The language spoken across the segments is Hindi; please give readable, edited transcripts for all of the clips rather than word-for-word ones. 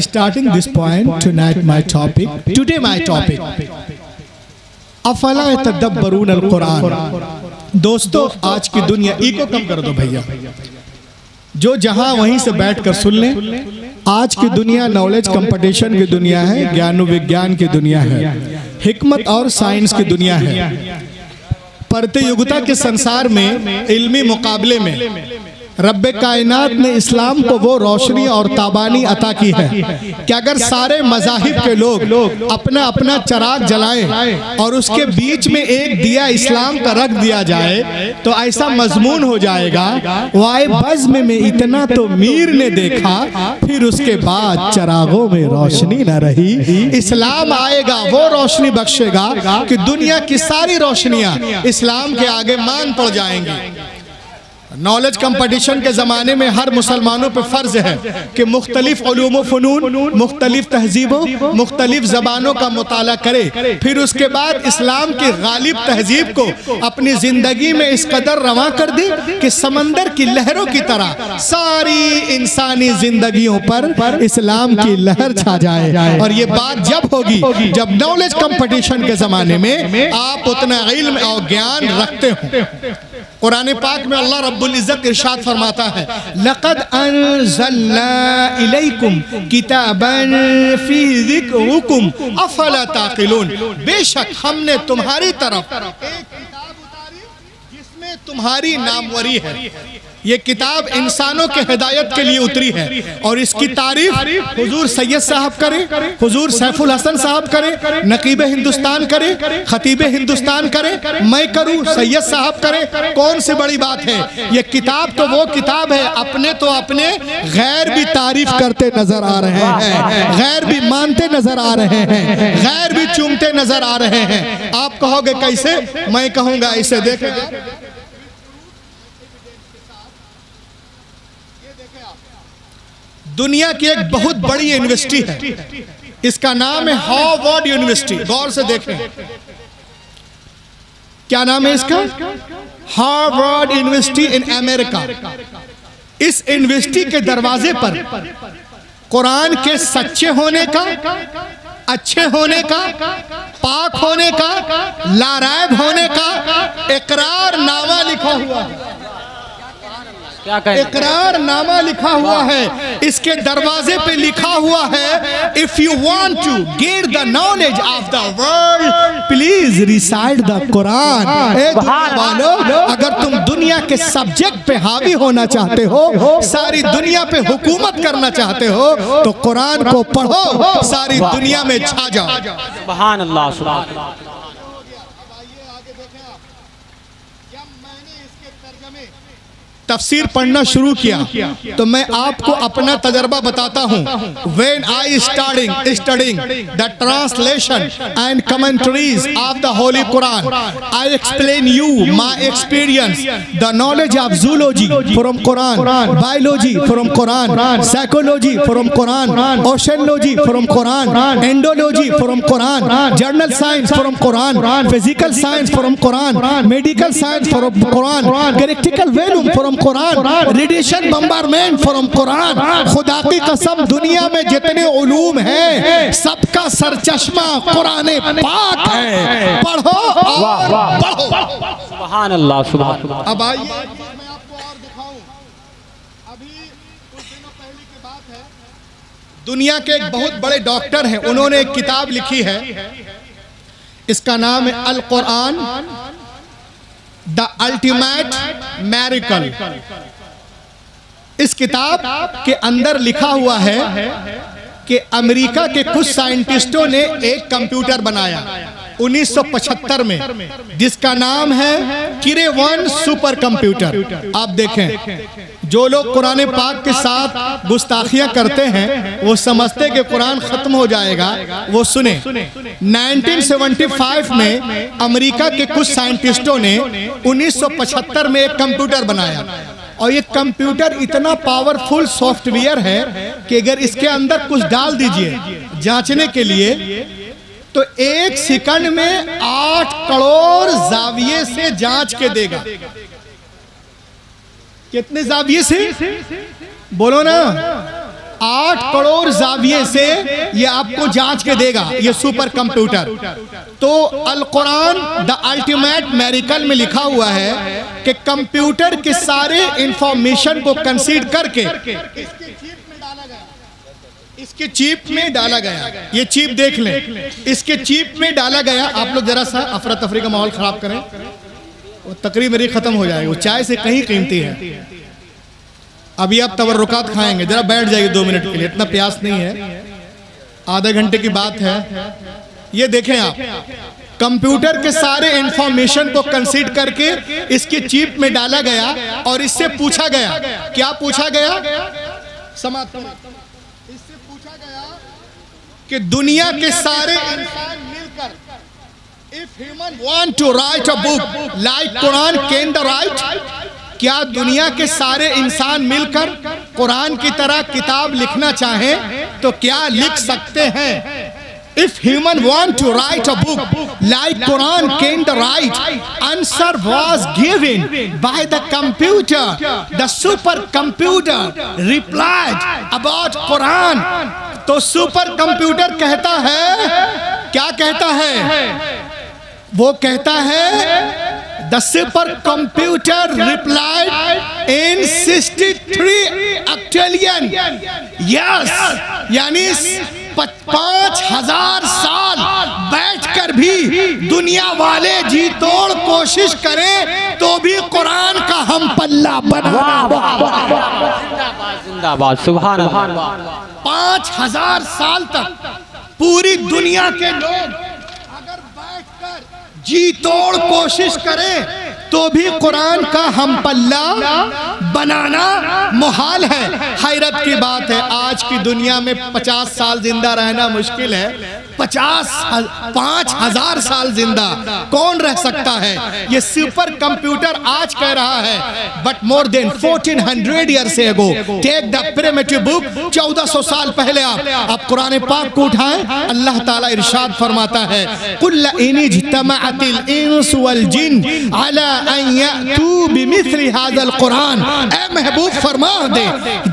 starting this point tonight, my topic, today my topic, अफला यतदब्बरून अल कुरान। दोस्तों, आज की दुनिया, इको कम कर दो भैया, जो जहां वहीं से बैठकर सुन लें। आज की दुनिया नॉलेज कंपटीशन की दुनिया है, ज्ञान विज्ञान की दुनिया है, हिकमत और साइंस की दुनिया है। प्रतियोगिता के संसार में, इल्मी मुकाबले में रब्बे कायनात ने इस्लाम को वो रोशनी और ताबानी अता की है कि अगर सारे मज़ाहिब के लोग अपना अपना चराग जलाएं और उसके बीच में एक दिया इस्लाम का रख दिया जाए तो ऐसा मजमून हो जाएगा, वाए बज़्म में इतना तो मीर ने देखा, फिर उसके बाद चरागों में रोशनी न रही। इस्लाम आएगा, वो रोशनी बख्शेगा कि दुनिया की सारी रोशनियां इस्लाम के आगे मान पड़ जाएंगी। नॉलेज कंपटीशन के ज़माने में हर मुसलमानों पर फ़र्ज है कि मुख्तलिफ उलूम फ़नून, मुख्तलिफ तहजीबों, मुख्तलिफ ज़बानों का मुताला करे, फिर उसके बाद इस्लाम की गालिब तहजीब को अपनी ज़िंदगी में इस कदर रवां कर दी कि समंदर की लहरों की तरह सारी इंसानी ज़िंदगियों पर इस्लाम की लहर छा जाए। और ये बात जब होगी जब नॉलेज कंपटीशन के ज़माने में आप उतना इल्म और ज्ञान रखते हो। कुरान पाक में अल्लाह रब्बुल इज़्ज़त इरशाद फरमाता है, लक़द अंज़लना इलैकुम किताबन फी ज़िक्रिकुम अफ़ला ताक़िलून। बेशक हमने तुम्हारी तरफ एक किताब उतारी जिसमें तुम्हारी नामवरी है। ये किताब इंसानों के हिदायत के लिए उतरी है और इसकी तारीफ हुजूर सैयद साहब करें, हुजूर सैफुल हसन साहब करें, नकीब हिंदुस्तान करें, खतीब हिंदुस्तान करें, मैं करूं, सैयद साहब करें। कौन सी बड़ी बात है? ये किताब तो वो किताब है, अपने तो अपने गैर भी तारीफ करते नजर आ रहे हैं, गैर भी मानते नजर आ रहे हैं, गैर भी चूमते नजर आ रहे हैं। आप कहोगे कैसे? मैं कहूंगा ऐसे, देखें दुनिया की एक बहुत बड़ी यूनिवर्सिटी है, इसका नाम है हार्वर्ड यूनिवर्सिटी। गौर से देखें, क्या नाम है इसका? Harvard university in America. इस यूनिवर्सिटी के दरवाजे पर कुरान के सच्चे होने का, अच्छे होने का, पाक होने का, लारैब होने का इकरारनामा लिखा हुआ है। इकरारनामा लिखा हुआ है। इसके दरवाजे पे लिखा हुआ है, if you want to get the knowledge of the world please recite the Quran. अगर तुम दुनिया के सब्जेक्ट पे हावी होना चाहते हो, सारी दुनिया पे हुकूमत करना चाहते हो, तो कुरान को पढ़ो, सारी दुनिया में छा जाओ। सुभान अल्लाह, सुभान अल्लाह। तफसीर पढ़ना शुरू किया तो मैं आपको अपना तजर्बा बताता हूँ। When I studying the translation and commentaries of the Holy Quran, I explain you my experience, the knowledge of zoology from Quran, biology from Quran, psychology from Quran, oceanology from Quran, endology from Quran, journal science from Quran, physical science from Quran, medical science from Quran, galactical volume from Quran, radiation bombardment from Quran. खुदा की कसम, दुनिया में जितने उलूम हैं सबका सरचश्मा कुरान पाक है। पढ़ो और पढ़ो। सुभान अल्लाह, सुभान अल्लाह। अब आइए मैं आपको और दिखाऊं। अभी कुछ दिनों पहले की बात है, दुनिया के एक बहुत बड़े डॉक्टर हैं, उन्होंने एक किताब लिखी है, इसका नाम है अल कुरान द अल्टीमेट मैरिकल। इस किताब के अंदर लिखा हुआ है कि अमेरिका के कुछ साइंटिस्टों ने एक कंप्यूटर बनाया 1975 में, जिसका नाम है किरे-1 सुपर कंप्यूटर। आप देखें, जो लोग कुरान पाक के साथ गुस्ताखियां करते हैं वो समझते कि कुरान खत्म हो जाएगा। वो सुने, 1975 में अमेरिका के कुछ साइंटिस्टों ने 1975 में एक कंप्यूटर बनाया और ये कंप्यूटर इतना पावरफुल सॉफ्टवेयर है कि अगर इसके अंदर कुछ डाल दीजिए जांचने के लिए तो 1 सेकंड में 8 करोड़ जाविये से जांच के देगा। कितने जाविये से? बोलो ना। 8 करोड़ जाविये से ये आपको जांच के देगा, ये सुपर कंप्यूटर। तो अल कुरान द अल्टीमेट मेरिकल में लिखा हुआ है कि कंप्यूटर के सारे इंफॉर्मेशन को कंसीड करके इसके चिप में डाला गया। ये चिप देख लें, इसके चिप में डाला गया। आप लोग जरा सा अफरा तफरी का माहौल खराब करें, वो तकरीब मेरी खत्म हो जाएगी, वो चाय से कहीं कीमती है। अभी आप तवर्रुकात खाएंगे, जरा बैठ जाइए 2 मिनट के लिए, इतना प्यास नहीं है, आधे घंटे की बात है। ये देखें आप, कंप्यूटर के सारे इंफॉर्मेशन को कंसीड करके इसके चिप में डाला गया और इससे पूछा गया, क्या पूछा गया? इससे पूछा गया कि दुनिया के सारे इंसान मिलकर, if human want to write a book like Quran can they write, क्या दुनिया के सारे इंसान मिलकर कुरान की तरह किताब लिखना चाहें तो क्या लिख सकते हैं? If human want to write a book like Quran can the right, answer was given by the computer. The supercomputer replied about Quran. तो सुपर कंप्यूटर कहता है, क्या कहता है? वो कहता है The supercomputer replied in 63 octillion. Yes, यानी 5,000 साल बैठकर भी दुनिया वाले जी तोड़ कोशिश करें तो भी कुरान का हम पल्ला जिंदाबाद, सुभान अल्लाह। 5,000 साल तक पूरी दुनिया के लोग अगर बैठकर जी तोड़ कोशिश करें तो भी कुरान का हम पल्ला बनाना मुहाल है। हैरत की बात है, आज की दुनिया में 50 साल जिंदा रहना मुश्किल है, 5,000 साल जिंदा कौन रह सकता है? ये सुपर कंप्यूटर आज कह रहा है, but more than 1400 years ago, take the primitive book, 1400 साल पहले आप कुरान पाक को उठाएं, अल्लाह ताला इरशाद फरमाता है, कुल इन इज्तमाअतिल इंस वल जिन अला अन यअतू बिमिस्लि हाज़ल कुरान, ए महबूब फरमा दे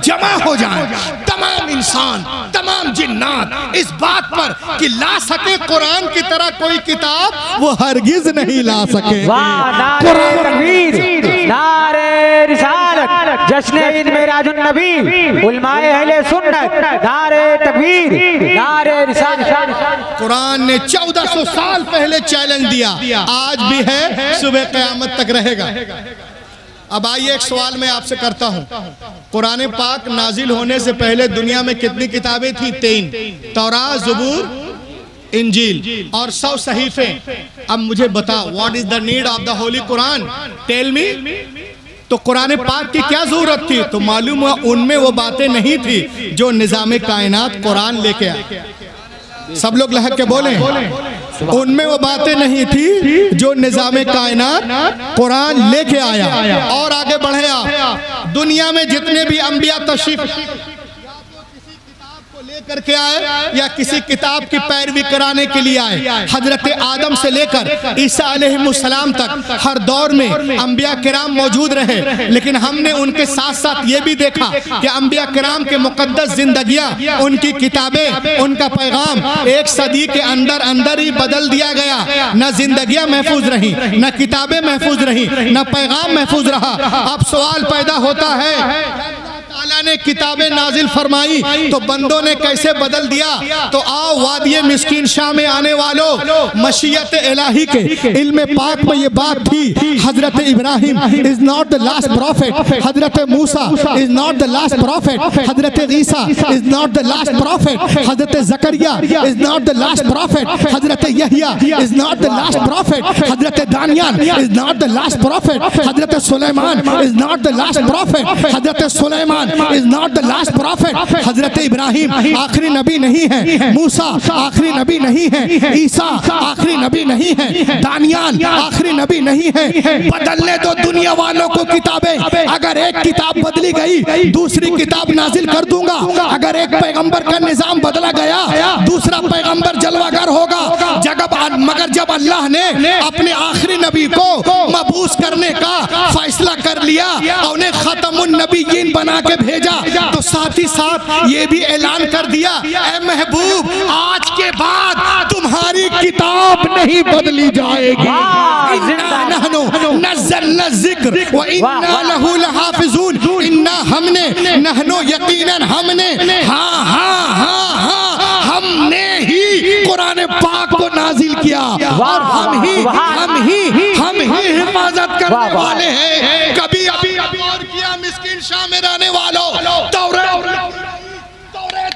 जमा हो जाएं तमाम इंसान, तमाम जिन्नात इस बात पर कि ला सके कुरान की तरह कोई किताब, वो हरगिज नहीं ला सके। नारे तकबीर, नारे रिसालत, जश्न ईद मेराजुन नबी, उलमाए अहले सुन्नत, नारे तकबीर, नारे रिसालत। कुरान ने 1400 साल पहले चैलेंज दिया, आज भी है, सुबह क़यामत तक रहेगा। अब आइए एक सवाल मैं आपसे करता हूं, कुरान पाक नाजिल होने से पहले दुनिया में कितनी किताबें थी? 3, तौरात, ज़बूर, इंजील और 100 सहीफे। अब मुझे बताओ, what is the need of the holy Quran? Tell me. तो कुरान पाक की क्या जरूरत थी? तो मालूम हुआ उनमें वो बातें नहीं थी जो निज़ाम कायनात कुरान लेके आया। सब लोग लहक के बोलें, उनमें वो बातें नहीं थी जो निज़ाम कायनात कुरान लेके आया। और आगे बढ़े आप, दुनिया में जितने भी अंबिया तशरीफ करके आए या किसी किताब की पैरवी कराने के लिए आए, हजरत आदम से लेकर ईसा अलैहिस्सलाम तक हर दौर में अंबिया किराम मौजूद रहे, लेकिन हमने उनके साथ साथ ये भी देखा कि अंबिया किराम के मुकद्दस जिंदगियां, उनकी किताबें, उनका पैगाम एक सदी के अंदर अंदर ही बदल दिया गया। न जिंदगियां महफूज रही, न किताबें महफूज रही, न पैगाम महफूज रहा। अब सवाल पैदा होता है, अल्लाह ने किताबें नाजिल फरमाई तो बंदों ने कैसे बदल दिया? तो आओ वादिये मिस्कीन शाह में आने वालों, मशीयत इलाही के इल्म पाक में ये बात थी, हजरत Ibrahim is not the last prophet, हजरत Musa is not the last prophet, हजरत Isa is not the last prophet, हजरत Zakariya is not the last prophet, हजरत Yahya is not the last prophet, हजरत Daniyal is not the last prophet, हजरत Sulaiman is not the last prophet, हजरत Sulaiman is not the last prophet, हजरत इब्राहिम आखिरी नबी नहीं है, मूसा आखिरी नबी नहीं है, ईसा आखिरी नबी नहीं है, दानियाल आखिरी नबी नहीं है। बदलने दो दुनिया वालों को किताबें, अगर एक किताब बदली गई दूसरी किताब नाजिल कर दूंगा। अगर एक पैगंबर का निजाम बदला गया दूसरा पैगंबर जलवागर होगा। मगर जब अल्लाह ने अपने आखिरी नबी को मबूस करने का फैसला कर लिया और उन्हें खत्मुन नबीयीन बना के भेजा, तो साथ ही साथ ये भी ऐलान कर दिया, ऐ महबूब आज के बाद तुम्हारी किताब नहीं बदली जाएगी। इन्ना नहनु नज़्ज़लना ज़िक्र व इन्ना लहू लहाफ़िज़ून। इन्ना हमने, नहनु यकीनन हमने, हाँ हाँ हाँ हाँ हमने ही कुरान पाक को नाजिल किया और हम ही हिफाजत करने वाले हैं। कभी अभी और किया मिस्किन शाह में रहने वालों, तौरात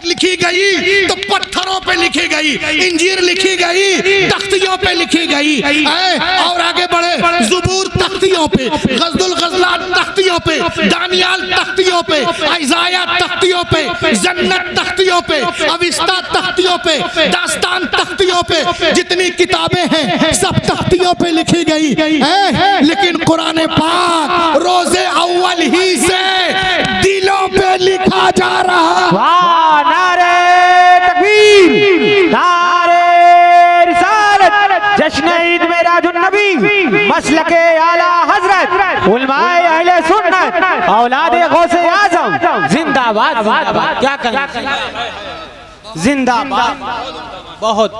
लिखी गई तो पत्थरों पे लिखी गई, इंजीर लिखी गई तख्तियों पे लिखी गई, और आगे बढ़े ज़ुबूर तख्तियों पे, गज़दुल गज़लात तख्तियों पे, दानियाल तख्तियों पे, इज़ाया तख्तियों पे, जन्नत तख्तियों पे, अविस्ता तख्तियों पे, दास्तान तख्तियों पे, जितनी किताबें हैं सब तख्तियों पे लिखी गई है। लेकिन कुरान पाक रोज़े अव्वल ही से दिलों पे लिखा जा रहा। नारे तकबीर, नारे रिसालत, जश्न ईद मेराजुन नबी, मसलके आला हजरत, उलमाए अहले सुन्नत, औलादे गौसे आज़म, जिंदाबाद जिंदाबाद। क्या कहें, जिंदाबाद। बहुत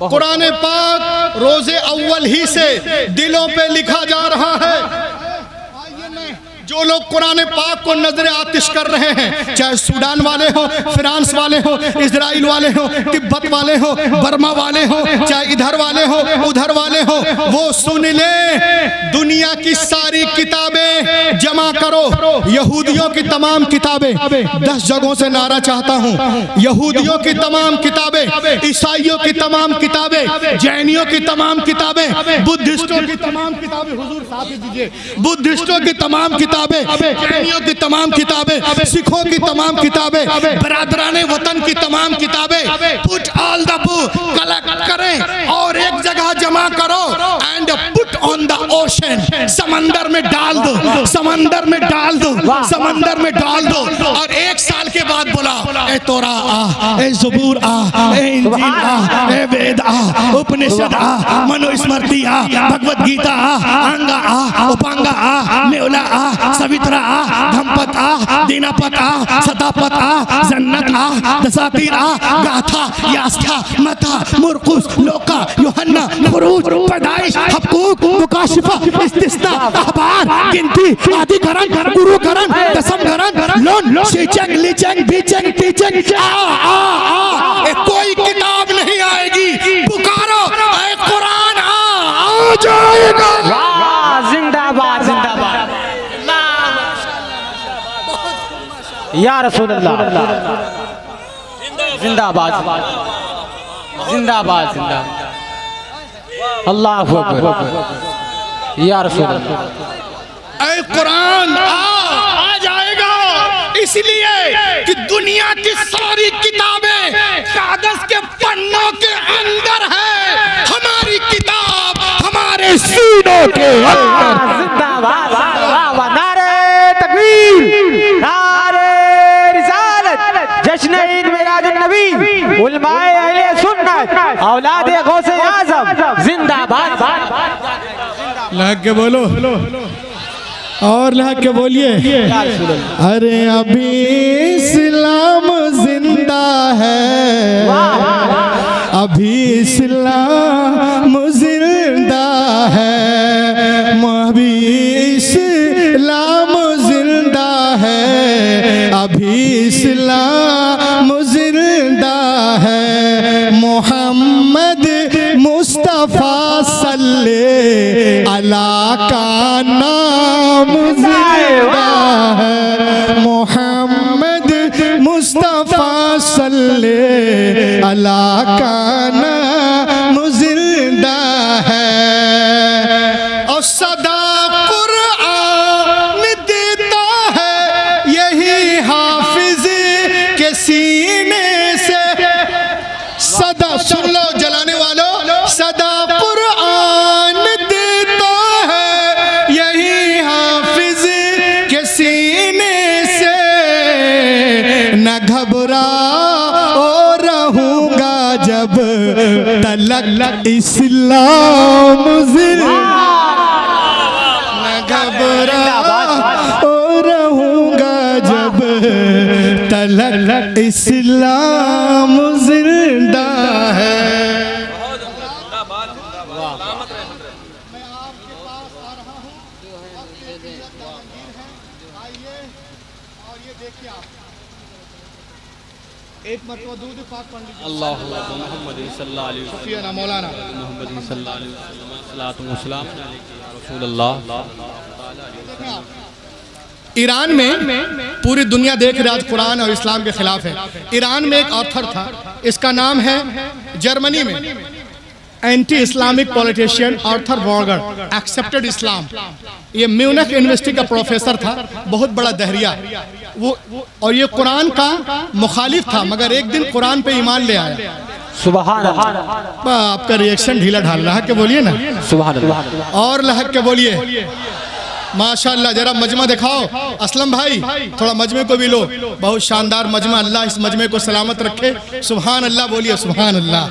कुरान पाक रोज़े अव्वल ही से दिलों पे लिखा जा रहा है। जो लोग कुरान पाक को नजर आतिश कर रहे हैं, चाहे सूडान वाले हो, फ्रांस वाले हो, इजराइल वाले हो, तिब्बत वाले हो, बर्मा वाले हो, चाहे इधर वाले हो उधर वाले हो, वो सुन ले, दुनिया की सारी किताबें जमा करो। यहूदियों की तमाम किताबें, 10 जगहों से नारा चाहता हूँ, यहूदियों की तमाम किताबें, ईसाइयों की तमाम किताबें, जैनियों की तमाम किताबें, बुद्धिस्टों की तमाम किताबें, हुजूर साथ दीजिए, बुद्धिस्टों की तमाम किताबें, जैनियों की तमाम किताबें, सिखों की तमाम किताबें, बरादराने वतन की तमाम किताबें, put all the book collect करें और एक जगह जमा करो and put on the ocean, समंदर में डाल दो, समंदर में डाल दो, समंदर में डाल दो। और 1 साल के बाद बोला, ए तोरा आ, ए ज़बूर आ, ए इंजील आ, ए वेद आ, उपनिषद आ, मनुस्मृति आ, भगवत गीता आ, अंगा आ, उपांगा आ, नेवला आ, सवित्रा आ, धम्पत आ, दीनापत आ, सतापत आ, जन्नत आ, दसातीर आ, गाथा, यास्था, मथा, मुरकुस, लोका, यूहन्ना, खुरूज, पैदाइश, हबकूक, मुकाशिफा, इस्तिस्ना, अखबार, गिनती, आदिकरण, गुरुकरण, दशमकरण, लोन, शीचंग, लीचंग, बीचंग, टीचंग, कोई किताब नहीं आएगी। पुकारो ऐ कुरान आ जाएगा। जिंदाबाद जिंदाबाद या रसूल अल्लाह, जिंदाबाद जिंदाबाद जिंदाबाद, अल्लाहु अकबर या रसूल अल्लाह। ऐ कुरान आ जाएगा, इसलिए कि दुनिया की सारी किताबें कागज के पन्नों के अंदर है, हमारी किताब हमारे सीनों के अंदर। जिंदाबाद, नारे तकबीर, नारे रिसालत, जश्न ईद मेराजुन नबी, उलमाए अहले सुन्नत, औलादे गौसे आज़म, जिंदाबाद। लग के बोलो और लग के बोलिए, अरे अभी इस्लाम जिंदा है, अभी इस्लाम जिंदा है, अभी इस्लाम जिंदा है, अभी इस्लाम जिंदा है, मोहम्मद मुस्तफ़ा सल्ले अला का नाम जिंदा है, मोहम्मद मुस्तफ़ा सल्ले अला का नाम जिंदा है। और सदा कुरान देता है यही हाफिज के सीने से, सदा सुन लो जलाने वालों, सदा कुरान देता है यही हाफिज के सीने से, न घबरा ओ रहूँगा जब तलक इस्लाम न घबरा रहूंगा जब तलक इस्लाम जिंदा है। एक मरतबा दूध पाक पढ़ लीजिए। अल्लाह मोहम्मद सल्लल्लाहु अलैहि वसल्लम मौलाना मोहम्मद सल्लल्लाहु अलैहि वसल्लम सलातु व सलाम अलैका रसूलुल्लाह। ईरान में पूरी दुनिया देख रही आज कुरान और इस्लाम के खिलाफ है। ईरान में एक ऑथर था, इसका नाम है, जर्मनी में anti Islamic politician Arthur Wagner accepted Islam. ये म्यूनिख यूनिवर्सिटी का प्रोफेसर था, बहुत बड़ा दहरिया वो, और ये कुरान का मुखालिफ था, मगर एक दिन कुरान पे ईमान ले आया। सुभान अल्लाह। आपका रिएक्शन ढीला ढाल रहा है कि बोलिए ना सुभान अल्लाह। और लहक के बोलिए माशाअल्लाह। जरा मजमा दिखाओ असलम भाई, थोड़ा मजमे को भी लो। बहुत शानदार मजमा, अल्लाह इस मजमे को सलामत रखे। सुभान अल्लाह बोलिए सुभान अल्लाह।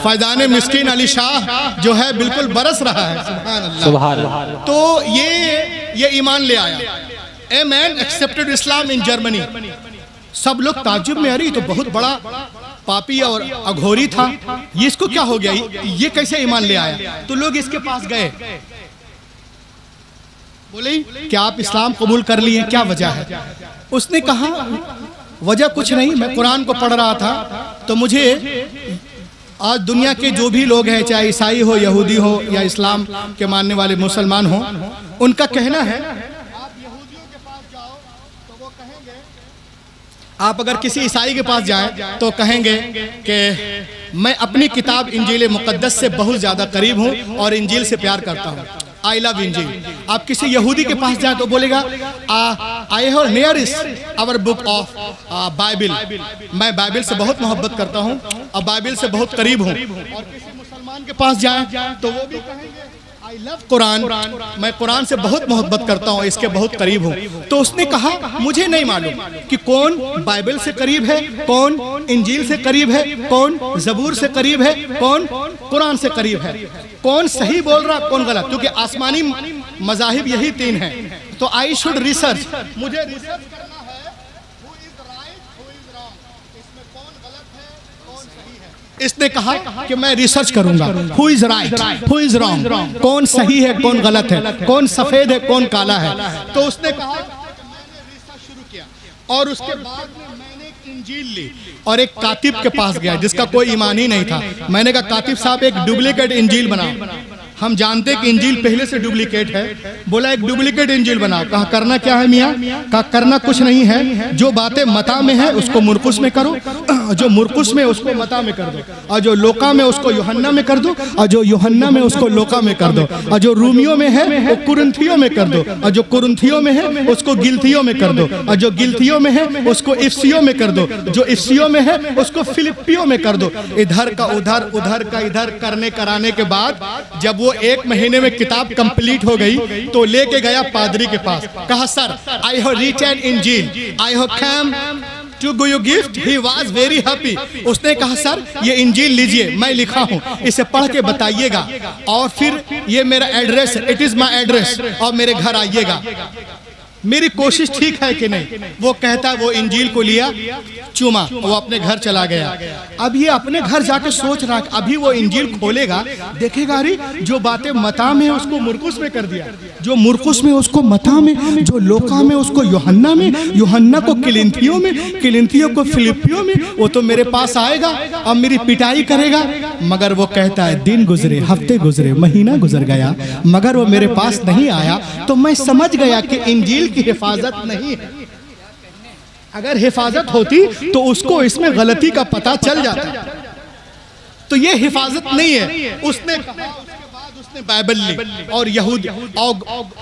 फैजान मिस्कीन अली शाह जो है बिल्कुल बरस रहा है। सुभान अल्लाह। तो ये ईमान ले आया। A man accepted Islam in Germany. सब लोग ताज्जुब में, अरे तो बहुत बड़ा पापी और अघोरी था, ये इसको क्या हो गया, ये कैसे ईमान ले आया। तो लोग इसके पास गए, बोले क्या आप इस्लाम कबूल कर लिए, क्या वजह है। उसने कहा वजह कुछ नहीं, मैं कुरान को पढ़ रहा था तो मुझे आज दुनिया के जो भी लोग हैं, चाहे ईसाई हो, यहूदी हो या इस्लाम के मानने वाले मुसलमान हो, उनका कहना है आप यहूदियों के पास जाओ तो वो कहेंगे, आप अगर किसी ईसाई के पास जाएं तो कहेंगे कि मैं अपनी किताब इंजील मुक़द्दस से बहुत ज़्यादा करीब हूँ और इंजील से प्यार करता हूँ, आई लव इंजील। आप किसी यहूदी के पास जाए तो बोलेगा I have nearest our book of Bible, मैं बाइबिल से बहुत मोहब्बत करता हूँ और बाइबिल से बहुत करीब हूँ। और किसी मुसलमान के पास जाए तो वो भी कहेंगे आई लव कुरान, मैं कुरान से बहुत मोहब्बत करता हूँ, इसके बहुत करीब हूँ। तो उसने कहा मुझे नहीं मालूम कि कौन बाइबिल से करीब है, कौन इंजील से करीब है, कौन जबूर से करीब है, कौन कुरान से करीब है, कौन सही बोल रहा कौन गलत, क्योंकि आसमानी मजाहिब यही तीन हैं। तो आई शुड रिसर्च, मुझे रिसर्च करना है who is right, who is wrong, इसमें कौन गलत है कौन सही है। इसने कहा कि मैं रिसर्च करूंगा, who is right who is wrong, कौन सही है कौन गलत है, कौन सफेद है कौन काला है। तो उसने कहा मैंने रिसर्च शुरू किया और उसके बाद में मैंने एक इंजील ली और एक कातिब के पास गया जिसका कोई ईमान ही नहीं था। मैंने कहा कातिब साहब एक डुप्लीकेट इंजील बनाओ, हम जानते कि इंजील पहले से डुप्लीकेट है। बोला एक डुप्लीकेट इंजील बनाओ। कहा करना क्या है मियाँ? कहा करना कुछ नहीं है, जो बातें मता में है उसको मुरकुस में करो, जो मुरकुस में उसको मता में कर दो, और जो लोका में उसको यूहन्ना में कर दो, और जो यूहन्ना में उसको लोका में कर दो, और जो रूमियों में है वो कुरिन्थियों में कर दो, और जो कुरिन्थियों में है उसको गिलतियों में कर दो, और जो गिलतियों में है उसको इफ्सियों में कर दो, जो इफ्सियों में है उसको फिलिपियों में कर दो। इधर का उधर उधर का इधर करने कराने के बाद जब वो एक महीने में किताब कंप्लीट हो गई तो लेके गया पादरी के पास। कहा sir I have written Injil, I have come to give you gift. He was very happy. उसने कहा सर ये इंजील लीजिए, मैं लिखा हूँ, इसे पढ़ के बताइएगा और फिर ये मेरा address, it is my address, और मेरे घर आइएगा। मेरी कोशिश ठीक है कि नहीं? वो कहता है वो इंजील को लिया, चूमा, वो अपने घर चला गया। अब ये अपने घर जाके सोच रहा है अभी वो इंजील खोलेगा, देखेगा अरे जो बातें मता में उसको मुरकुस में कर दिया, जो मुरकुस में उसको मता में, जो लोका में उसको यूहन्ना में, यूहन्ना को किलिन्थियों में, किलिन्थियों को फिलिपियों में। वो तो मेरे पास आएगा और मेरी पिटाई करेगा। मगर वो कहता है दिन गुजरे, हफ्ते गुजरे, महीना गुजर गया, मगर वो मेरे पास नहीं आया। तो मैं समझ गया कि इंजील की हिफाजत नहीं है। अगर हिफाजत होती तो उसको इसमें गलती का पता चल जाता। तो ये हिफाजत नहीं है। उसने कहा, उसके बाद उसने बाइबल ली और यहूद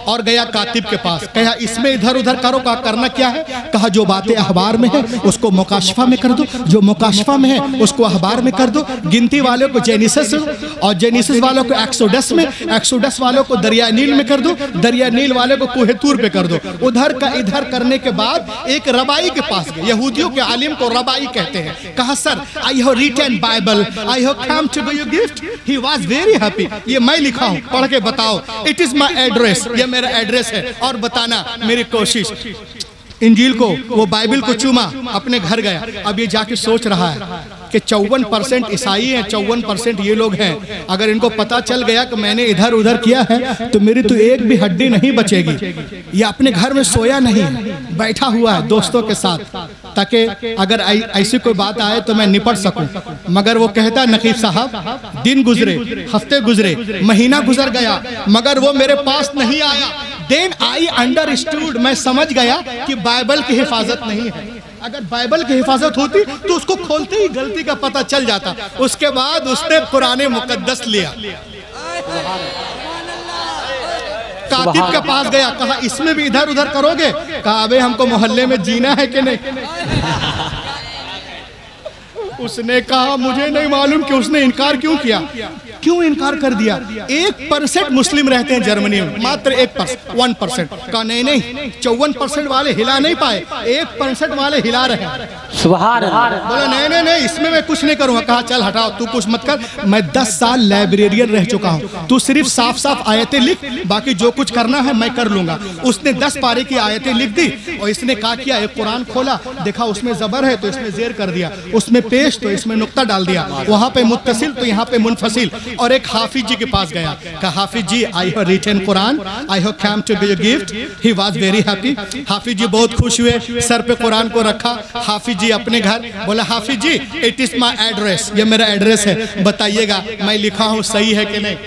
और गया कातिब के पास, कहा इसमें इधर उधर करो, कहा करना क्या है, कहा जो बातें अखबार में है उसको मुकाशफा में कर दो, जो मुकाशफा में है उसको अखबार में कर दो, गिनती वालों को जेनिसिस और जेनिसिस वालों को एक्सोडस में, एक्सोडस वालों को दरिया नील में कर दो, दरिया नील वालों को कूहे तूर पे कर दो। उधर का इधर करने के बाद एक रबाई के पास गए, यहूदियों के आलिम को रबाई कहते हैं, कहा sir I have written Bible, I have come to give you gift. He was very happy, ये मैं लिखा हूं, पढ़ के बताओ, इट इज माय एड्रेस, ये मेरा एड्रेस है और बताना मेरी कोशिश। इंजील को, वो बाइबल को चूमा, अपने घर गया। अब ये जाके सोच रहा है कि 54% ईसाई हैं, 54% ये लोग हैं, अगर इनको पता चल गया कि मैंने इधर उधर किया है तो मेरी तो एक भी हड्डी नहीं बचेगी। ये अपने घर में सोया नहीं, बैठा हुआ है दोस्तों के साथ, ताकि अगर ऐसी कोई बात आए तो मैं निपट सकूं। मगर वो कहता नकीब साहब दिन गुजरे, हफ्ते गुजरे, महीना गुजर गया, मगर वो मेरे पास नहीं आया। देन आई अंडरस्टूड, मैं समझ गया कि बाइबल की हिफाजत नहीं है। अगर बाइबल की हिफाजत होती तो उसको खोलते ही गलती का पता चल जाता। उसके बाद उसने कुरान मुकद्दस लिया, कातिब के पास गया, कहा इसमें भी इधर उधर करोगे, कहा अबे हमको मोहल्ले में जीना है कि नहीं। उसने कहा मुझे नहीं मालूम कि उसने इनकार क्यों किया, क्यों इनकार कर दिया। 1% मुस्लिम रहते हैं जर्मनी में, मात्र 1%। कहा नहीं नहीं, 54% वाले हिला नहीं पाए, 1% वाले हिला रहे। सुभान अल्लाह। बोला नहीं नहीं नहीं, इसमें मैं कुछ नहीं करूंगा। कहा चल हटाओ, तू कुछ मत कर, मैं 10 साल लाइब्रेरियन रह चुका हूँ, तू सिर्फ साफ साफ आयतें लिख, बाकी जो कुछ करना है मैं कर लूंगा। उसने 10 पारे की आयतें लिख दी और इसने कहा किया, एक कुरान खोला, देखा उसमें जबर है तो इसमें जेर कर दिया, उसमें पेश तो इसमें नुक्ता डाल दिया, वहां पे मुत्तसिल तो यहाँ पे मुनफसिल। और एक हाफिज जी के पास गया, कहा Hafiz ji I have written Quran, I have come to give you gift. He was very happy. Hafiz ji बहुत खुश हुए, सर पे कुरान को रखा, हाफिज जी अपने घर, बोला हाफिज जी इट इज माय एड्रेस, ये मेरा एड्रेस है, बताइएगा मैं लिखा हूँ सही है कि नहीं।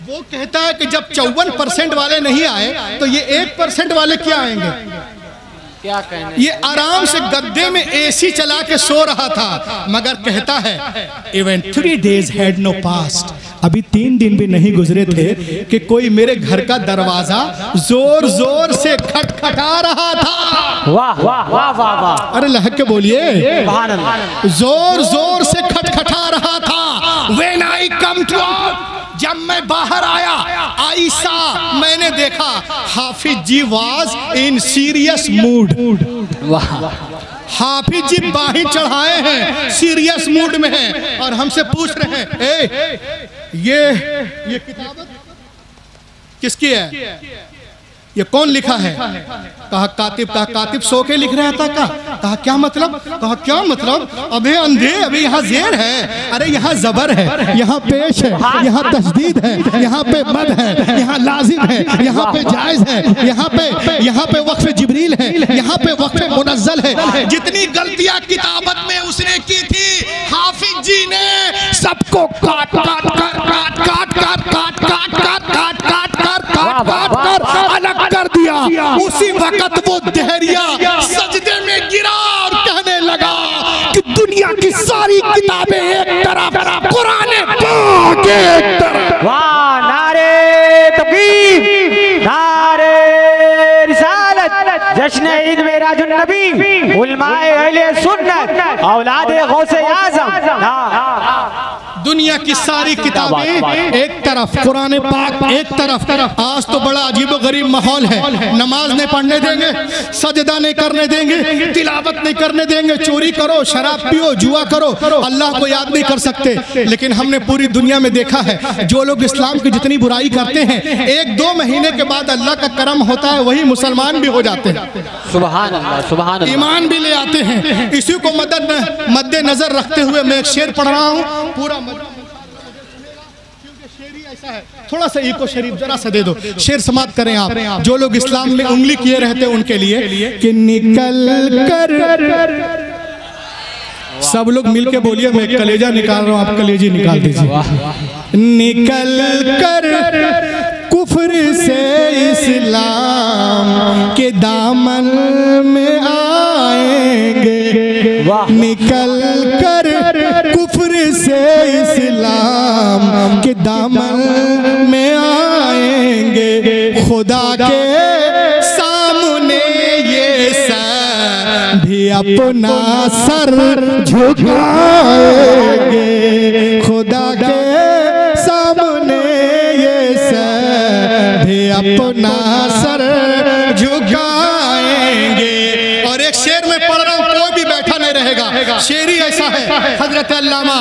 वो कहता है कि जब 54% वाले नहीं आए तो ये 1% वाले क्या आएंगे। क्या कहने, ये आराम से गद्दे में एसी चला के सो रहा था, मगर कहता है even 3 days had no passed, अभी 3 दिन भी नहीं गुजरे थे कि कोई मेरे घर का दरवाजा जोर जोर से खटखटा रहा था। वाह वाह वाह वाह वाह, अरे लहक के बोलिए, सुभान अल्लाह। जोर जोर से खटखटा रहा था। When I come to out, जब मैं बाहर आया, आयशा मैंने देखा हाफिज जी वाज इन सीरियस मूड। हाफिज जी बाही चढ़ाए हैं, सीरियस मूड में हैं और हमसे पूछ रहे हैं ये किताब किसकी है, ये कौन लिखा है। कहा कातिब, कहा कातिब सो के लिख रहा था। कहा क्या मतलब, कहा क्या मतलब, अबे अंधे, अभी यहाँ जेर है, अरे यहाँ जबर है, यहाँ पेश है, यहाँ तस्दीद है, यहाँ पे मद है, यहाँ लाजिम है, यहाँ पे जायज है, यहाँ पे वक्फ जिब्रील है, यहाँ पे वक्फ मुनज्जल है। जितनी गलतियां किताबत में उसने की थी, हाफिज जी ने सबको काट काट कर काट काट कर काट काट कर काट काट कर काट काट कर अलग कर दिया। उसी वक्त वो दहरिया सजदे में गिरा और कहने लगा कि दुनिया की सारी किताबें एक तरफ, कुरान पाक एक तरफ। वाह, नारे तकबीर, नारे रिसालत, जश्न ईद मेराजुन नबी, उलमाए अहले सुन्नत, औलादे गौसे आज़म। दुनिया की सारी किताबें एक तरफ, कुरान पाक एक तरफ। आज तो बड़ा अजीब गरीब माहौल है, नमाज नहीं पढ़ने देंगे, सजदा नहीं करने देंगे, तिलावत नहीं करने देंगे, चोरी करो, शराब पियो, जुआ करो, अल्लाह को याद नहीं कर सकते। लेकिन हमने पूरी दुनिया में देखा है जो लोग इस्लाम की जितनी बुराई करते हैं, 1-2 महीने के बाद अल्लाह का करम होता है, वही मुसलमान भी हो जाते हैं, सुभान अल्लाह, सुभान अल्लाह, ईमान भी ले आते हैं। इसी को मद्देनजर रखते हुए मैं एक शेर पढ़ रहा हूँ, पूरा ऐसा है, थोड़ा सा इको शरीफ जरा सा दे दो, शेर समाप्त करें आप। जो लोग इस्लाम में उंगली किए रहते हैं उनके लिए कि निकल कर, सब लोग मिलके बोलिए, मैं कलेजा निकाल रहा हूं, आप कलेजी निकाल दीजिए। निकल कर कुफ्र से इस्लाम के दामन में आएंगे, निकल कर कुफ्र से इस्लाम के दामन में आएंगे, खुदा के सामने ये भी अपना सर झुकाएंगे, खुदा के सामने ये भी अपना सर झुकाएंगे। और एक शेर में पढ़ रहा हूं, कोई भी बैठा नहीं रहेगा, शेर ही ऐसा है हजरत अल्लामा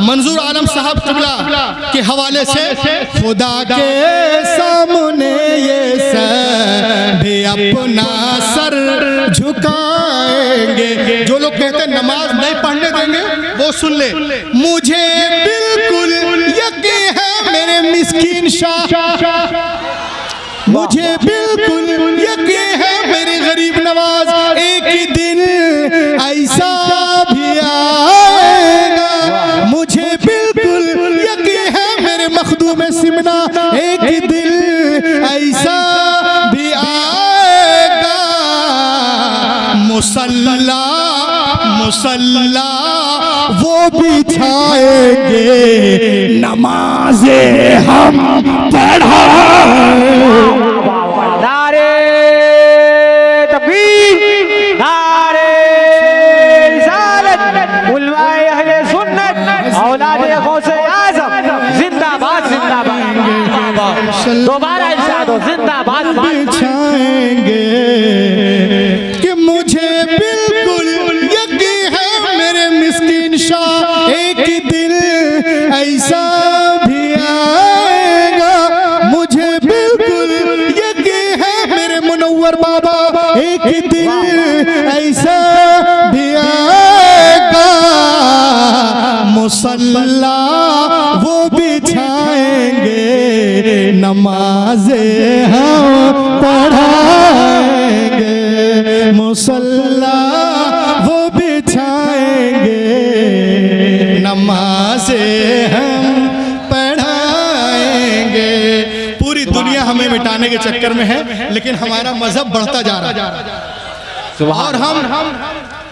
मंजूर आलम साहब क़िबला के हवाले से, खुदा के सामने ये भी अपना सर झुकाएंगे। जो लोग कहते हैं नमाज नहीं पढ़ने देंगे वो सुन ले, मुझे बिल्कुल यकीन है मेरे मिस्कीन शाह, मुझे बिल्कुल यकीन है मेरे गरीब नवाज, एक दिन ऐसा भी आएगा, मुझे बिल्कुल यकीन है मेरे मखदूम सिमना, एक दिन ऐसा भी आएगा। मुसल्ला मुसल्ला वो बिछाएंगे, नमाज़े हम पढ़ाएंगे। नारे तकबीर, नारे रिसालत, उलमाए अहले सुन्नत, औलादे गौसे आज़म, जिंदाबाद जिंदाबाद। दोबारा इरशाद हो, जिंदाबाद। बिछाएंगे कि मुझे बिल्कुल यकीन है मेरे मिस्कीन शाह, एक दिन ऐसा भी आएगा, मुझे बिल्कुल यकीन है मेरे मुनव्वर बाबा, एक दिन ऐसा भी आएगा। मुसल्ला वो बिछाएंगे, नमाज़े हम पढ़ाएंगे, मुसल्ला वो बिछाएंगे, नमाज़े हम पढ़ाएंगे। पूरी दुनिया हमें मिटाने के चक्कर में है, लेकिन हमारा मजहब बढ़ता जा रहा है।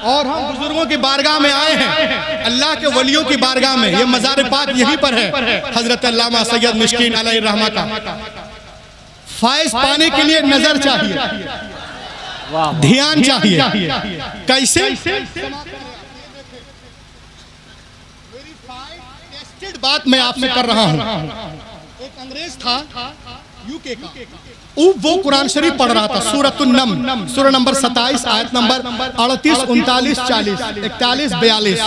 और हम बुजुर्गों की बारगाह में आए हैं, अल्लाह के वलियों की बारगाह में। ये मज़ार पाक यहीं पर है, हजरत अल्लामा सैयद मिस्कीन अलैहि रहमा का। फायज पाने के लिए नजर चाहिए, ध्यान चाहिए। कैसे? टेस्टेड बात मैं आपसे कर रहा हूं। एक अंग्रेज था यूके का, वो कुरान शरीफ पढ़ रहा था, सूरतुन नम्ल, सूरह नंबर 27, आयत नंबर 38, 39, 40, 41, 42।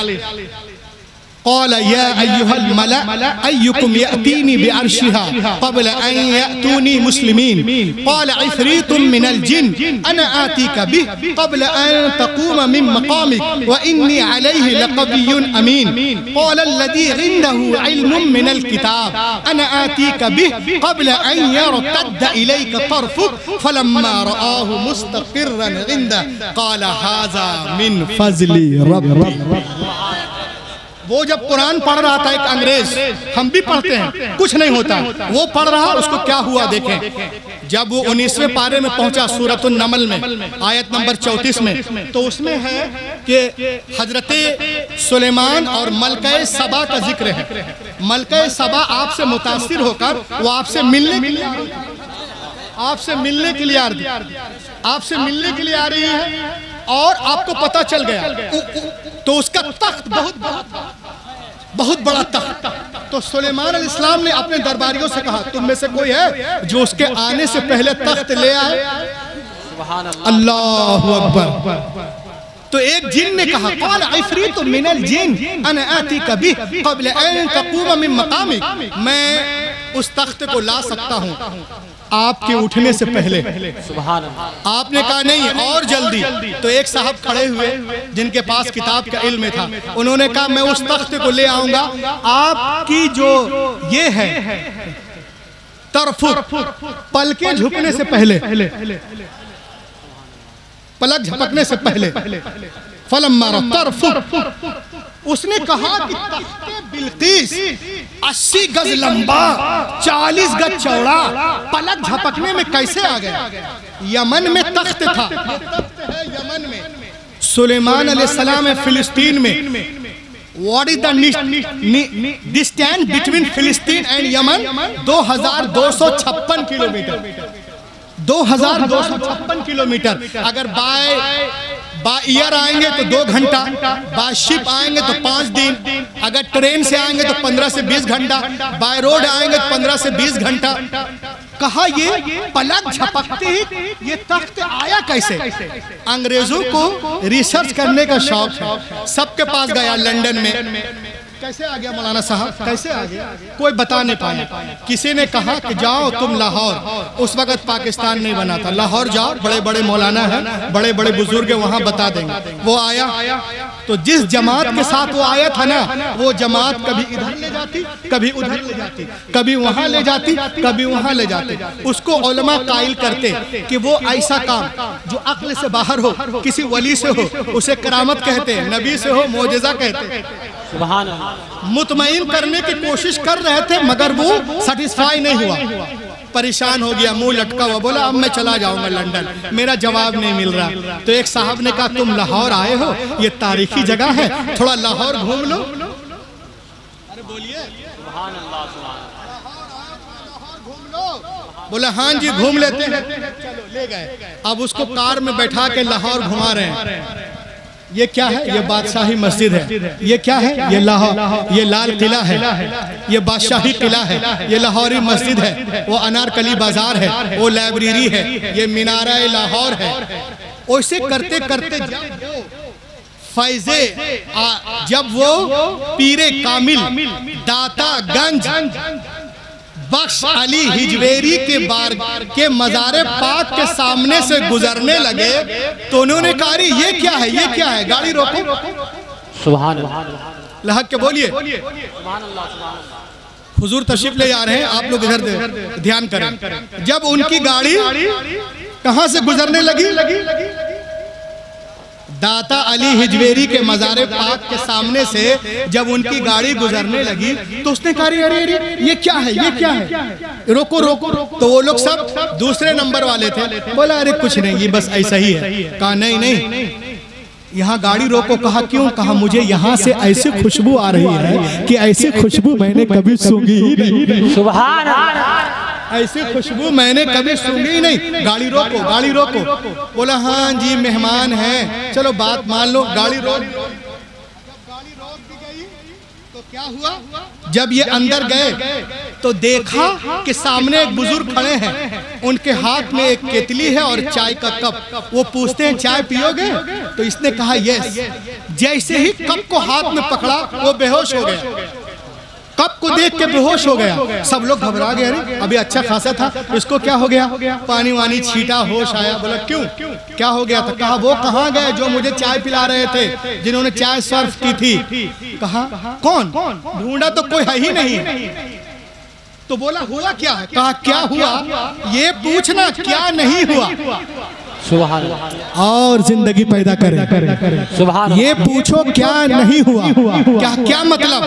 क़ाल या अय्युहल मला अय्युकुम यअतीनी बिअर्शिहा क़ब्ल अन यअतूनी मुस्लिमीन क़ाल इफ़रीतुम मिनल जिन अना आतीका बिह क़ब्ल अन तक़ूम मिन मक़ामिक व इन्नी अलैहि लक़विय्युन अमीन क़ाल अल्लज़ी इन्दहु इल्मुम मिनल किताब अना आतीका बिह क़ब्ल अन यरतद्द इलैका तर्फ़ुक फ़लम्मा रआहु मुस्तक़िर्रन इन्दह क़ाल हाज़ा मिन फ़ज़ली रब्बी। वो जब कुरान पढ़ रहा था, एक अंग्रेज, हम भी पढ़ते हैं, कुछ नहीं होता, वो पढ़ रहा, उसको क्या हुआ देखें। जब वो 19वें पारे में पहुंचा सूरतुन नमल में, आयत नंबर 34 में, तो उसमें है कि हजरते सुलेमान और मलका सबा का जिक्र है। मलका सबा आपसे मुतासिर होकर वो आपसे मिलने के लिए आ रही है, और आपको पता चल गया तो उसका तख्त बहुत बड़ा तख्त। तो सुलेमान अलैहिस्सलाम ने अपने दरबारियों से कहा, तुम में से कोई है जो उसके आने से पहले तख्त ले आए? अल्लाहु अकबर। तो एक जिन ने कहा, क़ाल इफ़रीतुम मिनल जिन अना आतीका बिह क़ब्ल अन तक़ूम मिन मक़ामिक, मैं उस तख्त को ला सकता हूँ आपके उठने से पहले। आपने कहा नहीं, और जल्दी। तो एक साहब खड़े हुए जिनके पास किताब का इल्म था, उन्होंने कहा मैं उस तख्त को ले आऊंगा, आपकी जो ये है तरफुक, पलके झुकने से पहले, पलक झपकने से पहले। फलम्मा तरफुक, उसने कहा कि तख्ते बिल्कीस 80 गज लंबा, 40 गज चौड़ा, पलक झपकने में कैसे आ गया? यमन में तख्त था, ये तख्त है यमन में। सुलेमान अलैहिस्सलाम है फिलिस्तीन में। What is the distance between Philistine and Yemen? 2256 kilometre. 2256 kilometre. अगर बाय एयर आएंगे तो 2 घंटा, बाय शिप आएंगे तो 5 दिन, अगर ट्रेन से आएंगे तो 15 से 20 घंटा, बाय रोड आएंगे तो 15 से 20 घंटा। कहा ये पलक झपकते ही ये तख्त आया कैसे? अंग्रेजों को रिसर्च करने का शौक है, सबके पास गया लंदन में, कैसे आ गया मौलाना साहब, कैसे आ गया? कोई बता नहीं पाया। किसी ने कहा कि जाओ तुम लाहौर, उस वक्त पाकिस्तान नहीं बना था, लाहौर जाओ, बड़े बड़े मौलाना हैं, बड़े बड़े बुजुर्ग वहाँ बता देंगे। वो आया तो जिस जमात के साथ वो आया था ना, वो जमात कभी इधर ले जाती, कभी उधर ले जाती, कभी वहाँ ले जाती, कभी वहाँ ले जाती। उसको उलमा कायल करते कि वो ऐसा काम जो अक्ल से बाहर हो, किसी वली से हो, उसे करामत कहते हैं, नबी से हो मोजेज़ा कहते हैं। सुभान अल्लाह। मुतमईन करने की कोशिश कर रहे थे मगर वो सेटिस्फाई नहीं हुआ, परेशान हो गया, मुंह लटका हुआ, बोला अब मैं चला जाऊंगा लंदन, मेरा जवाब नहीं मिल रहा। तो एक साहब ने कहा तुम लाहौर आए हो, ये तारीखी जगह है, थोड़ा लाहौर घूम लो। अरे बोलिए सुभान अल्लाह, सुभान अल्लाह। बोला हाँ जी घूम लेते हैं, चलो ले गए। अब उसको कार में बैठा के लाहौर घुमा रहे हैं। ये क्या है? ये बादशाही मस्जिद है। ये क्या है? ये लाहौर, ये लाल किला है, ये बादशाही किला है, ये लाहौरी मस्जिद है, वो अनारकली बाजार है, वो लाइब्रेरी है, ये मीनारा लाहौर है। ऐसे करते करते जब वो पीरे कामिल दाता गंज बख्श अली हिजवेरी के मज़ारे पाक के सामने से गुजरने लगे तो उन्होंने कहा ये क्या है, ये क्या है? गाड़ी रोको। सुभान अल्लाह, लहक के बोलिए सुभान अल्लाह, सुभान अल्लाह। हुजूर तशरीफ ले जा रहे हैं, आप लोग इधर ध्यान करें। जब उनकी गाड़ी कहां से गुजरने लगी? दाता अली हिजवेरी के मज़ारे पाक के सामने से जब उनकी गाड़ी गुजरने लगी तो उसने कहा अरे अरे ये क्या है, ये क्या है? रोको रोको रोको। तो वो लोग सब दूसरे नंबर वाले थे, बोला अरे कुछ नहीं, ये बस ऐसा ही है। कहा नहीं नहीं, यहाँ गाड़ी रोको। कहा क्यों? कहा मुझे यहाँ से ऐसी खुशबू आ रही है कि ऐसी खुशबू मैंने कभी सूंघी ही नहीं। सुभान अल्लाह, ऐसी खुशबू मैंने कभी सूंघी ही नहीं। गाड़ी रोको, गाड़ी रोको। बोला हाँ जी मेहमान हैं, चलो बात मान लो, गाड़ी रोक। गाड़ी रोक दी गई तो क्या हुआ? जब ये अंदर गए तो देखा कि सामने एक बुजुर्ग खड़े हैं, उनके हाथ में एक केतली है और चाय का कप। वो पूछते हैं चाय पियोगे? तो इसने कहा यस। जैसे ही कप को हाथ में पकड़ा वो बेहोश हो गया, कप को देख के बेहोश हो गया। सब लोग घबरा गए, अरे अभी अच्छा खासा था, इसको क्या हो गया? पानी वानी छीटा, होश आया। बोला क्यों, क्या हो गया था? कहा वो कहाँ गए जो मुझे चाय पिला रहे थे, जिन्होंने चाय सर्व की थी? कहा कौन? ढूंढा तो कोई है ही नहीं। तो बोला हुआ क्या है? कहा क्या हुआ ये पूछना, क्या नहीं हुआ। सुभान और जिंदगी पैदा करें। सुभान, ये पूछो क्या नहीं हुआ। क्या क्या मतलब?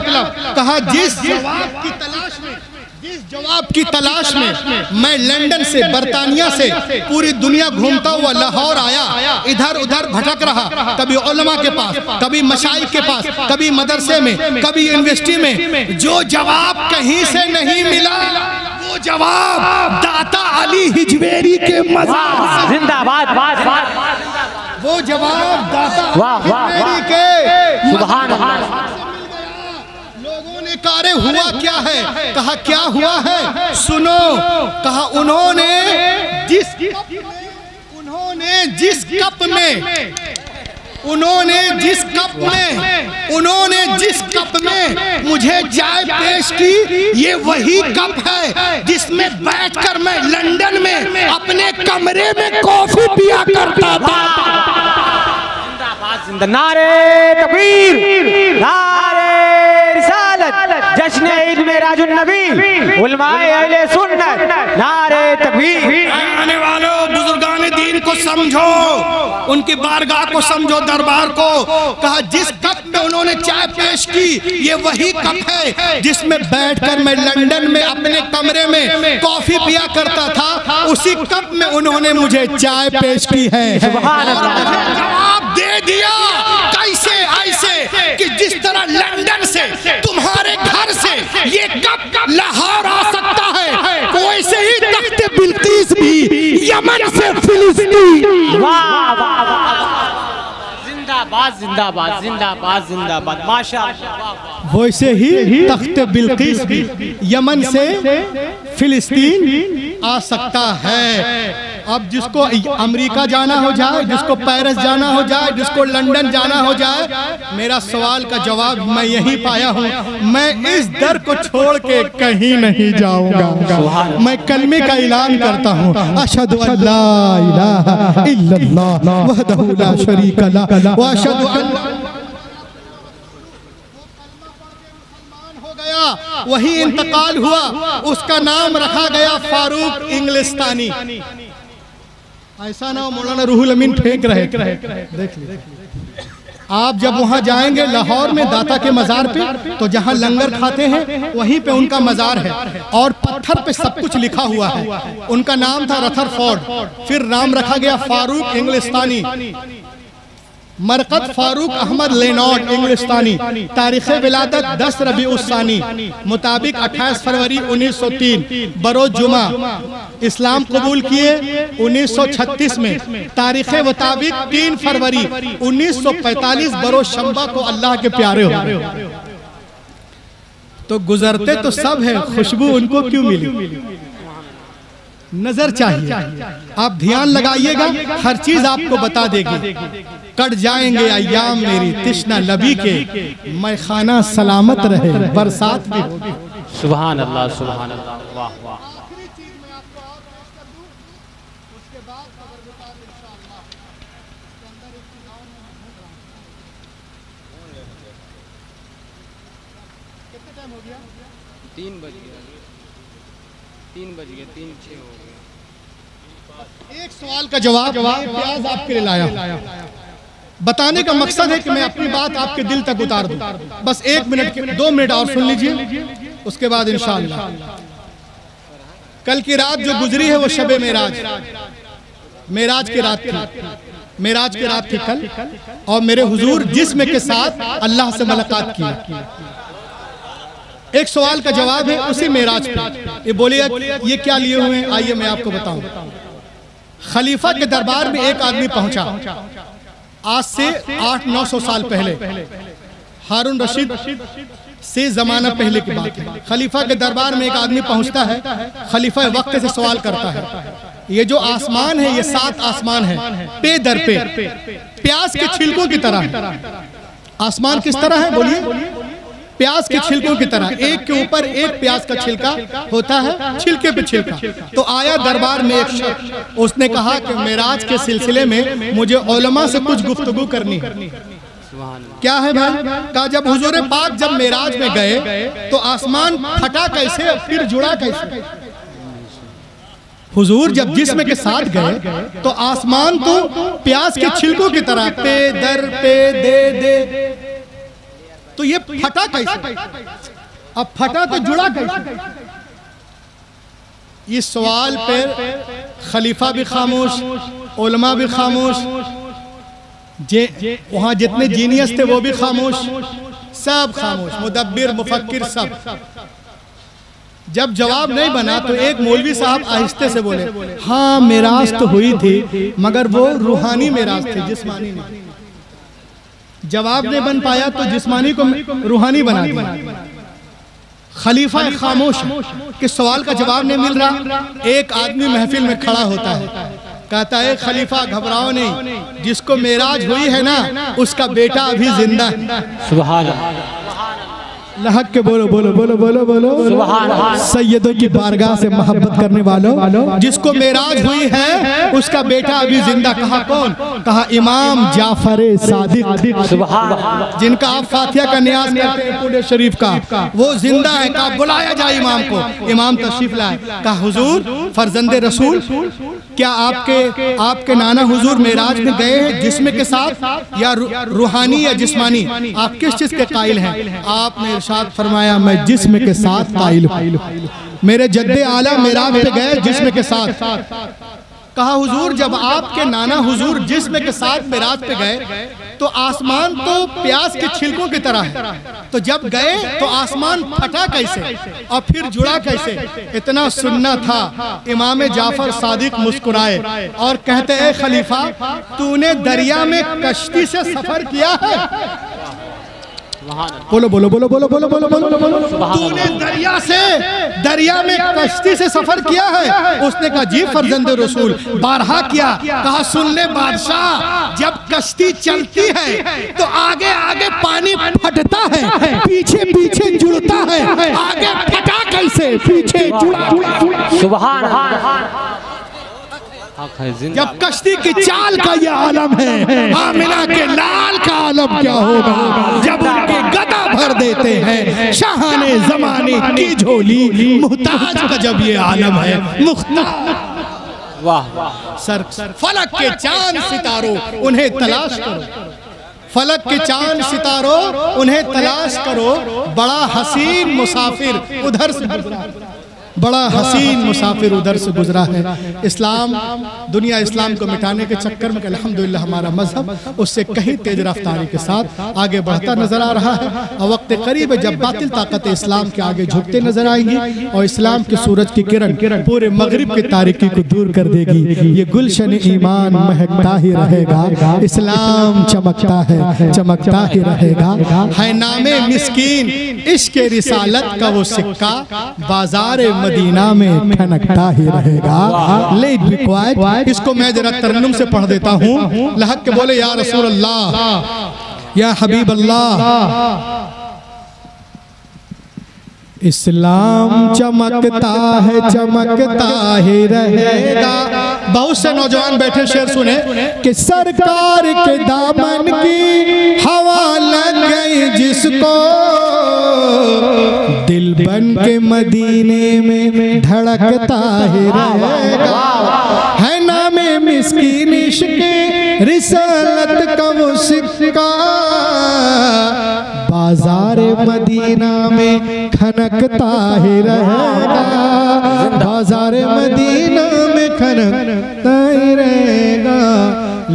कहा जिस जवाब की तलाश में, जिस जवाब की तलाश में मैं लंदन से, बर्तानिया से पूरी दुनिया घूमता हुआ लाहौर आया, इधर उधर भटक रहा, कभी उलमा के पास, कभी मशाइख के पास, कभी मदरसे में, कभी यूनिवर्सिटी में, जो जवाब कहीं से नहीं मिला वो जवाब दाता अली हिजवेरी के मज़ार। जिंदाबाद, वो जवाब दाता हिजवेरी के। सुभान अल्लाह। लोगों ने कहा हुआ क्या है? कहा क्या हुआ है सुनो। कहा उन्होंने जिस कप में मुझे चाय पेश की, ये वही कप है जिसमें बैठकर मैं लंदन में अपने कमरे में कॉफी पिया करता था। नारे तकबीर, नारे रिसालत, जश्न ईद मेराजुन नबी, उलमाए अहले सुन्नत, नारे तकबीर। आने वालों बुजुर्गान दीन को समझो, उनकी बारगाह को समझो, दरबार को। कहा जिस कप में उन्होंने चाय पेश की, ये वही कप है जिसमें बैठकर मैं लंदन में अपने कमरे में कॉफी पिया करता था। उसी कप में उन्होंने मुझे चाय पेश की है। सुभान अल्लाह। जवाब दे दिया। कैसे? ऐसे कि जिस तरह लंदन से तुम्हारे घर से ये कप लाहौर आ सकता है, वैसे ही तख्ते बिल्किस भी यमन से फिलिस्तीन। वाह वाह वाह, जिंदाबाद जिंदाबाद जिंदाबाद जिंदाबाद, माशाअल्लाह। वैसे ही तख्ते बिल्किस भी यमन से फिलिस्तीन आ सकता है। अब जिसको अमेरिका जाना हो जाए, जिसको पेरिस जाना हो जाए, जिसको लंदन जाना हो जाए, मेरा सवाल का जवाब मैं यहीं पाया हूँ। मैं इस दर को छोड़ के कहीं नहीं जाऊंगा। मैं कलमे का ऐलान करता हूँ, अशहदु अल्ला इलाहा इल्लल्लाह वहदहु ला शरीका लह व अशहदु अन्न वही इंतकाल हुआ, उसका नाम रखा गया फारूक इंग्लिस्तानी। ऐसा ना मौलाना रूहुल अमीन फेंक रहे। देख लीजिए, आप जब वहां जाएंगे लाहौर में दाता के मजार पे, तो जहां लंगर खाते हैं वहीं पे उनका मजार है और पत्थर पे सब कुछ लिखा हुआ है। उनका नाम था रथरफोर्ड, फिर नाम रखा गया फारूक इंग्लिस्तानी। मरकत फारूक अहमद लेनॉट इंग्लिस्तानी। तारीख़ विलादत 10 रबीउस्सानी मुताबिक 28 फरवरी 1903 बरोज जुमा। इस्लाम कबूल किए 1936 में। तारीख़ मुताबिक 3 फरवरी 1945 बरोज शंबा को अल्लाह के प्यारे हो गए। तो गुजरते तो सब है, खुशबू उनको क्यों मिली? नजर चाहिए। आप ध्यान लगाइएगा, हर चीज आपको बता देगी। कट जाएंगे अय्याम मेरी तिश्ना लबी के, मैं खाना सलामत रहे बरसात भी होगी। सुभान अल्लाह सुभान अल्लाह, वाह वाह। तीन बज गए, 3:06 हो गए। एक सवाल का जवाब प्याज आपके लिए लाया। बताने का मकसद है कि मैं अपनी बात आपके दिल तक उतार दूं। बस 1 मिनट 2 मिनट और सुन लीजिए, उसके बाद इंशाअल्लाह। कल की रात जो गुजरी है वो शबे मेराज की रात थी। मेराज की रात थी कल, और मेरे हुजूर जिस्म के साथ अल्लाह से मुलाकात की। एक सवाल का जवाब है उसी मेराज पे। ये बोलिए ये क्या लिए हुए हैं? आइए मैं आपको बताऊं। खलीफा के दरबार में एक आदमी पहुंचा, आज से 800-900 साल पहले। हारून रशीद से जमाना पहले की बात है। खलीफा के दरबार में एक आदमी पहुंचता है, खलीफा वक्त से सवाल करता है, ये जो आसमान है ये 7 आसमान है, पे दर पे प्याज के छिलकों की तरह है। आसमान किस तरह है? बोलिए। प्याज के छिलकों की तरह, एक के ऊपर एक प्याज का छिलका होता है, छिलके पे छिलका। तो आया दरबार में एक शख्स, उसने कहा कि मेराज के सिलसिले में मुझे उलमा से कुछ गुफ्तगू करनी है। क्या है भाई? कहा जब हुजूर पाक जब मेराज में गए तो आसमान फटा कैसे, फिर जुड़ा कैसे? हुजूर जब जिस्म के साथ गए तो आसमान तो प्याज के छिलकों की तरह पे दर पे दे, तो ये फटा कैसे? अब फटा तो जुड़ा कैसे? इस सवाल पर खलीफा भी खामोश, उलमा भी खामोश, वहां जितने जीनियस थे वो भी खामोश, सब खामोश, मुदब्बिर मुफक्किर सब। जब जवाब नहीं बना तो एक मौलवी साहब आहिस्ते से बोले, हाँ मेराज तो हुई थी मगर वो रूहानी मेराज थी, जिस्मानी नहीं। जवाब नहीं बन पाया तो जिस्मानी को रूहानी बना दिया। खलीफा खामोश कि सवाल का जवाब नहीं मिल रहा। एक आदमी महफिल में खड़ा होता है, कहता है खलीफा घबराओ नहीं, जिसको मेराज हुई है ना उसका बेटा अभी जिंदा है। सुभान अल्लाह, लहक के बोलो बोलो बोलो बोलो बोलो। सैयदों की बारगाह से मोहब्बत करने वालों, जिसको मेराज हुई है उसका बेटा अभी जिंदा। कहा कौन? कहा इमाम जाफर सादिक, जिनका आप फातिहा का न्याज करते हैं पूरे शरीफ का, वो जिंदा है। कहा बुलाया जाए इमाम को। इमाम तशरीफ लाए। कहा हुजूर फर्जंदे रसूल, क्या आपके नाना हुजूर मेराज में गए हैं जिस्म के साथ या रूहानी या जिस्मानी? आप किस चीज के कायल हैं? आपने इरशाद फरमाया मैं जिस्म के साथ कायल हूं। मेरे जद्दे आला मेराज पे गए जिस्म के साथ। कहा हुजूर जब आपके नाना हुजूर जिस्म के साथ मेराज पे गए तो आसमान तो प्याज के छिलकों की तरह है, तो जब गए तो आसमान फटा कैसे और फिर जुड़ा कैसे? इतना सुनना था। इमाम जाफर सादिक मुस्कुराए और कहते हैं खलीफा तूने दरिया में कश्ती से सफर किया है? बोलो बोलो बोलो बोलो बोलो बोलो बोलो। तूने दरिया में कश्ती से सफर किया है? उसने कहा जी फर्जंद रसूल बारहा किया। कहा सुन ले बादशाह, जब कश्ती चलती है तो आगे आगे पानी फटता है, पीछे पीछे जुड़ता है। आगे फटा कैसे, पीछे जुड़ा? सुभान अल्लाह। जब कश्ती की चाल का ये आलम है, आमिना के लाल का आलम क्या होगा? जब उनके गदा भर देते हैं शाहाने जमाने की झोली, मुहताज का जब ये आलम है मुख्तार। वाह सर फलक के चांद सितारों उन्हें तलाश करो, फलक के चांद सितारों उन्हें तलाश करो। बड़ा हसीन मुसाफिर उधर से बड़ा हसीन मुसाफिर उधर से गुजरा है। इस्लाम दुनिया इस्लाम को मिटाने के चक्कर में अल्हम्दुलिल्लाह हमारा मजहब उससे कहीं तेज रफ्तारी के साथ आगे बढ़ता नजर आ रहा है। और वक्त करीब है जब बातिल ताकत इस्लाम के आगे झुकते नजर आएंगी और इस्लाम के सूरज की किरण पूरे मगरिब की तारीकी को दूर कर देगी। ये गुलशन ईमान महकता ही रहेगा, इस्लाम चमकता है चमकता ही रहेगा। है नामे मिस्कीन इश्क रिसालत का वो सिक्का, बाजार मदीना में खनकता ही रहेगा। Let be quiet. इसको मैं जरा तरन्नुम से पढ़ देता हूँ। लहक के बोले या रसूल अल्लाह या हबीब अल्लाह। इस्लाम चमकता है चमकता ही रहेगा। बहुत से नौजवान बैठे शेर सुने कि सरकार के दामन की हवा लग गई जिसको, दिल बन के मदीने में धड़कता ही रहेगा। है नामे मिस्कीन इश्क़ रिसालत का वो सिक्का, बाजार मदीना में खनकता ही रहेगा। बाजार मदीना में खनकता ही रहेगा।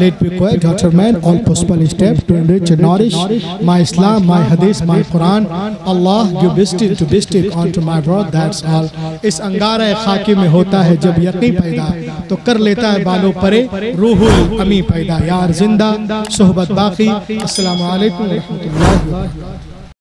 Let me quiet, Dr. Man, all possible steps to enrich and nourish my Islam, my Hadith, my Quran. Allah, you bestow onto my brother, that's all. इस अंगारा खाकी में होता है जब यकीन पैदा, तो कर लेता है बालों परे रूहुल अमी पैदा। यार जिंदा सोहबत बाकी। अस्सलामु अलैकुम व रहमतुल्लाहि व बरकातहू।